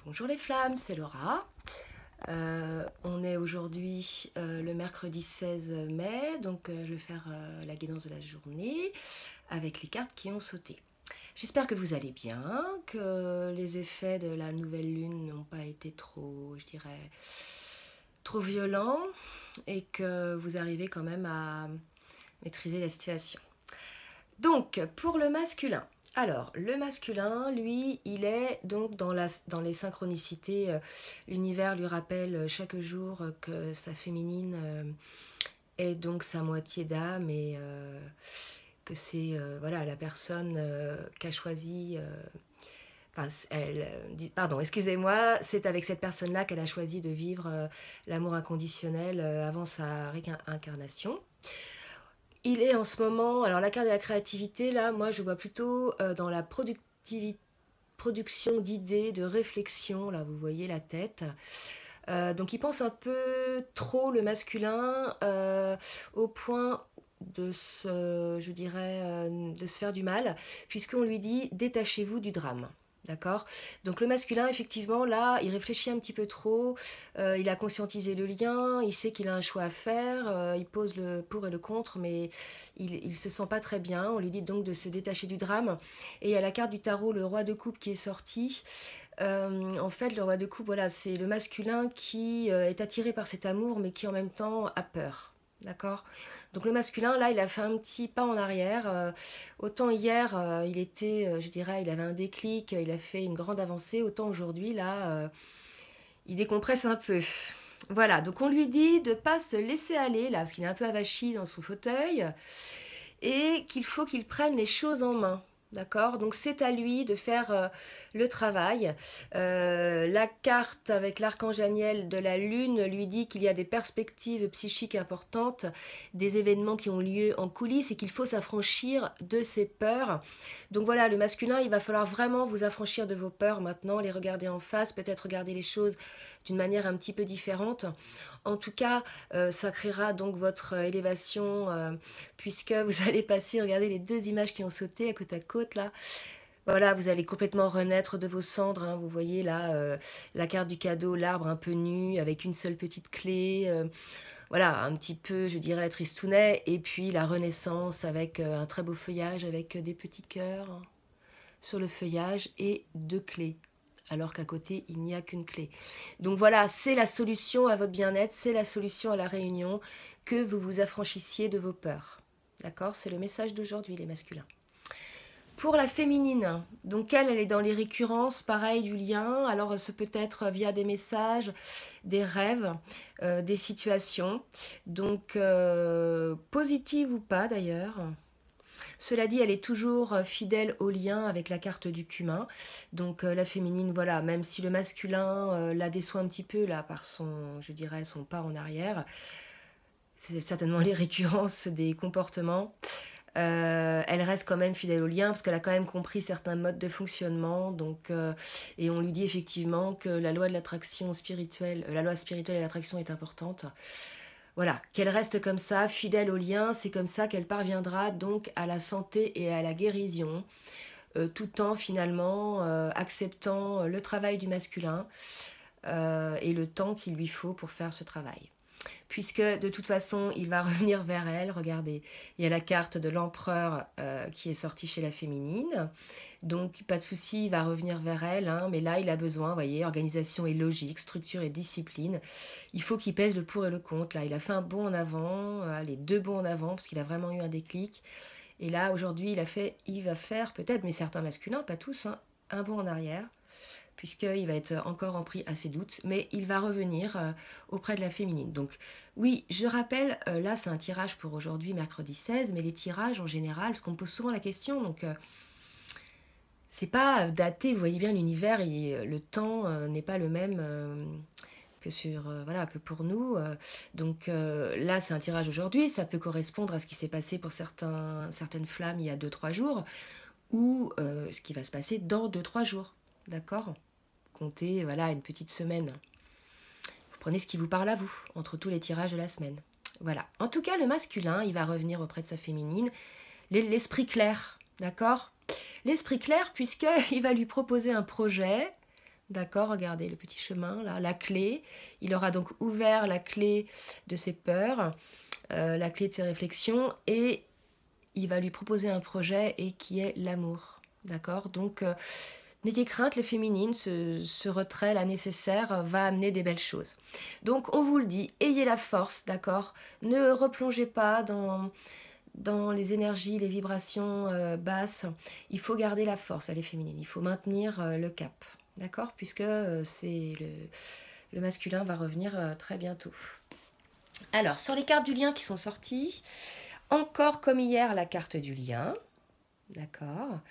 Bonjour les flammes, c'est Laura. On est aujourd'hui le mercredi 16 mai, donc je vais faire la guidance de la journée avec les cartes qui ont sauté. J'espère que vous allez bien, que les effets de la nouvelle lune n'ont pas été trop, je dirais, trop violents et que vous arrivez quand même à maîtriser la situation. Donc, pour le masculin. Alors, le masculin, lui, il est donc dans les synchronicités. L'univers lui rappelle chaque jour que sa féminine est donc sa moitié d'âme et que c'est voilà, la personne qu'a choisi. Enfin, pardon, excusez-moi, c'est avec cette personne-là qu'elle a choisi de vivre l'amour inconditionnel avant sa réincarnation. Il est en ce moment, alors la carte de la créativité, là, moi je vois plutôt dans la production d'idées, de réflexion, là vous voyez la tête. Donc il pense un peu trop le masculin au point de je dirais, de se faire du mal, puisqu'on lui dit détachez-vous du drame. D'accord. Donc le masculin, effectivement, là, il réfléchit un petit peu trop, il a conscientisé le lien, il sait qu'il a un choix à faire, il pose le pour et le contre, mais il se sent pas très bien. On lui dit donc de se détacher du drame. Et il y a la carte du tarot, le roi de coupe, qui est sorti. En fait, le roi de coupe, voilà, c'est le masculin qui est attiré par cet amour, mais qui en même temps a peur. D'accord. Donc le masculin, là, il a fait un petit pas en arrière. Autant hier, il était, je dirais, il avait un déclic, il a fait une grande avancée. Autant aujourd'hui, là, il décompresse un peu. Voilà, donc on lui dit de ne pas se laisser aller, là, parce qu'il est un peu avachi dans son fauteuil, et qu'il faut qu'il prenne les choses en main. D'accord. Donc c'est à lui de faire le travail. La carte avec l'archange Aniel de la lune lui dit qu'il y a des perspectives psychiques importantes, des événements qui ont lieu en coulisses et qu'il faut s'affranchir de ses peurs. Donc voilà, le masculin, il va falloir vraiment vous affranchir de vos peurs maintenant, les regarder en face, peut-être regarder les choses d'une manière un petit peu différente. En tout cas, ça créera donc votre élévation puisque vous allez passer, regardez les deux images qui ont sauté à côte là. Voilà, vous allez complètement renaître de vos cendres. Hein. Vous voyez là la carte du cadeau, l'arbre un peu nu avec une seule petite clé. Voilà, un petit peu, je dirais, tristounet. Et puis la renaissance avec un très beau feuillage avec des petits cœurs sur le feuillage et deux clés. Alors qu'à côté, il n'y a qu'une clé. Donc voilà, c'est la solution à votre bien-être, c'est la solution à la réunion, que vous vous affranchissiez de vos peurs. D'accord? C'est le message d'aujourd'hui, les masculins. Pour la féminine, donc elle est dans les récurrences, pareil, du lien. Alors, ce peut être via des messages, des rêves, des situations. Donc, positives ou pas d'ailleurs. Cela dit, elle est toujours fidèle au lien avec la carte du cumin. Donc la féminine, voilà, même si le masculin la déçoit un petit peu là par son, je dirais, son pas en arrière, c'est certainement les récurrences des comportements. Elle reste quand même fidèle au lien parce qu'elle a quand même compris certains modes de fonctionnement. Donc, et on lui dit effectivement que la loi de l'attraction spirituelle, la loi spirituelle et l'attraction est importante. Voilà, qu'elle reste comme ça, fidèle au lien, c'est comme ça qu'elle parviendra donc à la santé et à la guérison, tout en finalement acceptant le travail du masculin et le temps qu'il lui faut pour faire ce travail. Puisque de toute façon, il va revenir vers elle. Regardez, il y a la carte de l'empereur qui est sortie chez la féminine. Donc, pas de souci, il va revenir vers elle. Hein, mais là, il a besoin, vous voyez, organisation et logique, structure et discipline. Il faut qu'il pèse le pour et le contre. Là, il a fait un bond en avant, les deux bonds en avant, parce qu'il a vraiment eu un déclic. Et là, aujourd'hui, il va faire peut-être, mais certains masculins, pas tous, hein, un bond en arrière, puisqu'il va être encore en pris à ses doutes, mais il va revenir auprès de la féminine. Donc oui, je rappelle, là c'est un tirage pour aujourd'hui, mercredi 16, mais les tirages en général, parce qu'on me pose souvent la question, donc c'est pas daté, vous voyez bien l'univers, et le temps n'est pas le même que voilà, que pour nous. Donc là c'est un tirage aujourd'hui, ça peut correspondre à ce qui s'est passé pour certaines flammes il y a 2-3 jours, ou ce qui va se passer dans 2-3 jours. D'accord? Comptez, voilà, une petite semaine. Vous prenez ce qui vous parle à vous, entre tous les tirages de la semaine. Voilà. En tout cas, le masculin, il va revenir auprès de sa féminine. L'esprit clair, d'accord? L'esprit clair, puisqu'il va lui proposer un projet, D'accord, regardez le petit chemin là, la clé. Il aura donc ouvert la clé de ses peurs, la clé de ses réflexions, et il va lui proposer un projet et qui est l'amour. D'accord. Donc, n'ayez crainte, les féminines, ce retrait là nécessaire va amener des belles choses. Donc, on vous le dit, ayez la force, d'accord. Ne replongez pas dans les énergies, les vibrations basses. Il faut garder la force, les féminines. Il faut maintenir le cap. D'accord. Puisque le masculin va revenir très bientôt. Alors, sur les cartes du lien qui sont sorties, encore comme hier, la carte du lien. D'accord.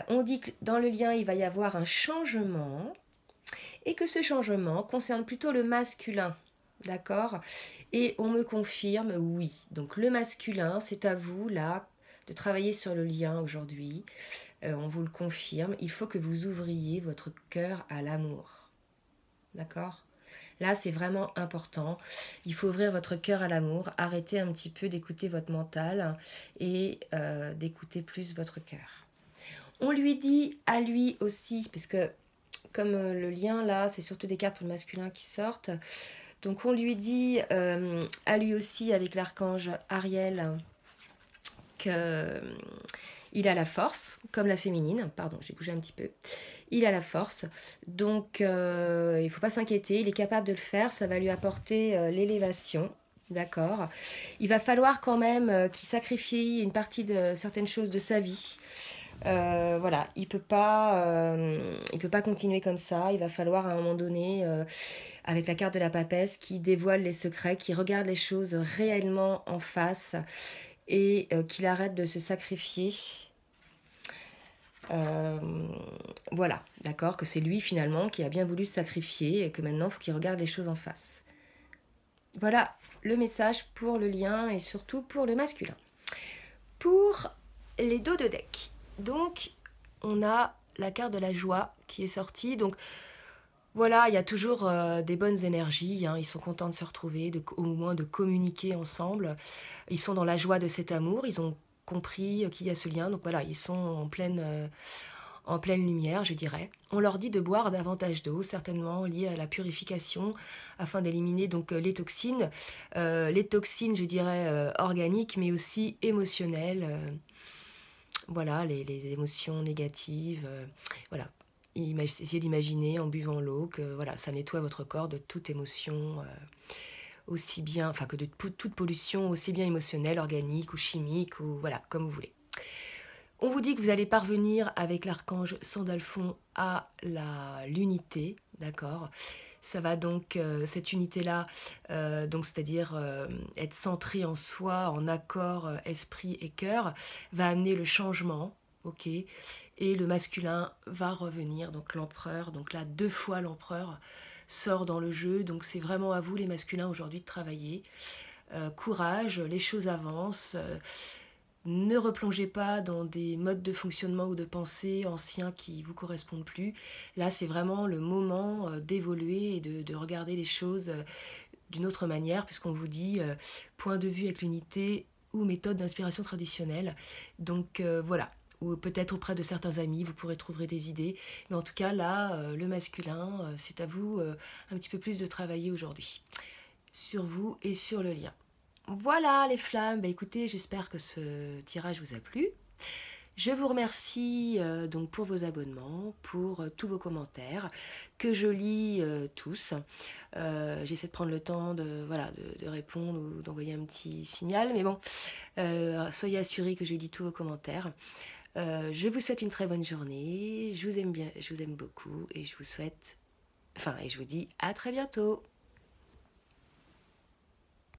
On dit que dans le lien, il va y avoir un changement et que ce changement concerne plutôt le masculin. D'accord. Et on me confirme, oui. Donc le masculin, c'est à vous, là, de travailler sur le lien aujourd'hui. On vous le confirme. Il faut que vous ouvriez votre cœur à l'amour. D'accord. Là, c'est vraiment important. Il faut ouvrir votre cœur à l'amour, arrêter un petit peu d'écouter votre mental et d'écouter plus votre cœur. On lui dit à lui aussi, puisque comme le lien là, c'est surtout des cartes pour le masculin qui sortent, donc on lui dit à lui aussi avec l'archange Ariel que il a la force, comme la féminine, pardon, j'ai bougé un petit peu, il a la force, donc il ne faut pas s'inquiéter, il est capable de le faire, ça va lui apporter l'élévation, d'accord. Il va falloir quand même qu'il sacrifie une partie de certaines choses de sa vie. Voilà, il peut pas continuer comme ça, il va falloir à un moment donné, avec la carte de la papesse, qui dévoile les secrets, qui regarde les choses réellement en face, et qu'il arrête de se sacrifier. Voilà, d'accord, que c'est lui finalement qui a bien voulu se sacrifier et que maintenant il faut qu'il regarde les choses en face. Voilà le message pour le lien et surtout pour le masculin. Pour les dos de deck, donc on a la carte de la joie qui est sortie, donc voilà, il y a toujours des bonnes énergies, hein. Ils sont contents de se retrouver, au moins de communiquer ensemble. Ils sont dans la joie de cet amour, ils ont compris qu'il y a ce lien, donc voilà, ils sont en pleine lumière, je dirais. On leur dit de boire davantage d'eau, certainement lié à la purification, afin d'éliminer donc les toxines, je dirais, organiques, mais aussi émotionnelles. Voilà, les émotions négatives, voilà. Essayez d'imaginer en buvant l'eau que voilà, ça nettoie votre corps de toute émotion, aussi bien, enfin que de toute pollution, aussi bien émotionnelle, organique ou chimique, ou voilà, comme vous voulez. On vous dit que vous allez parvenir avec l'archange Sandalphon à l'unité, d'accord. Ça va donc, cette unité-là, donc c'est-à-dire être centré en soi, en accord esprit et cœur, va amener le changement, ok. Et le masculin va revenir, donc l'empereur, donc là 2 fois l'empereur sort dans le jeu, donc c'est vraiment à vous les masculins aujourd'hui de travailler. Courage, les choses avancent. Ne replongez pas dans des modes de fonctionnement ou de pensée anciens qui ne vous correspondent plus. Là, c'est vraiment le moment d'évoluer et de regarder les choses d'une autre manière, puisqu'on vous dit point de vue avec l'unité ou méthode d'inspiration traditionnelle. Donc voilà, ou peut-être auprès de certains amis, vous pourrez trouver des idées. Mais en tout cas, là, le masculin, c'est à vous un petit peu plus de travailler aujourd'hui. Sur vous et sur le lien. Voilà les flammes, bah écoutez, j'espère que ce tirage vous a plu. Je vous remercie donc pour vos abonnements, pour tous vos commentaires, que je lis tous. J'essaie de prendre le temps de répondre ou d'envoyer un petit signal, mais bon, soyez assurés que je lis tous vos commentaires. Je vous souhaite une très bonne journée, je vous aime bien, je vous aime beaucoup et je vous souhaite, et je vous dis à très bientôt.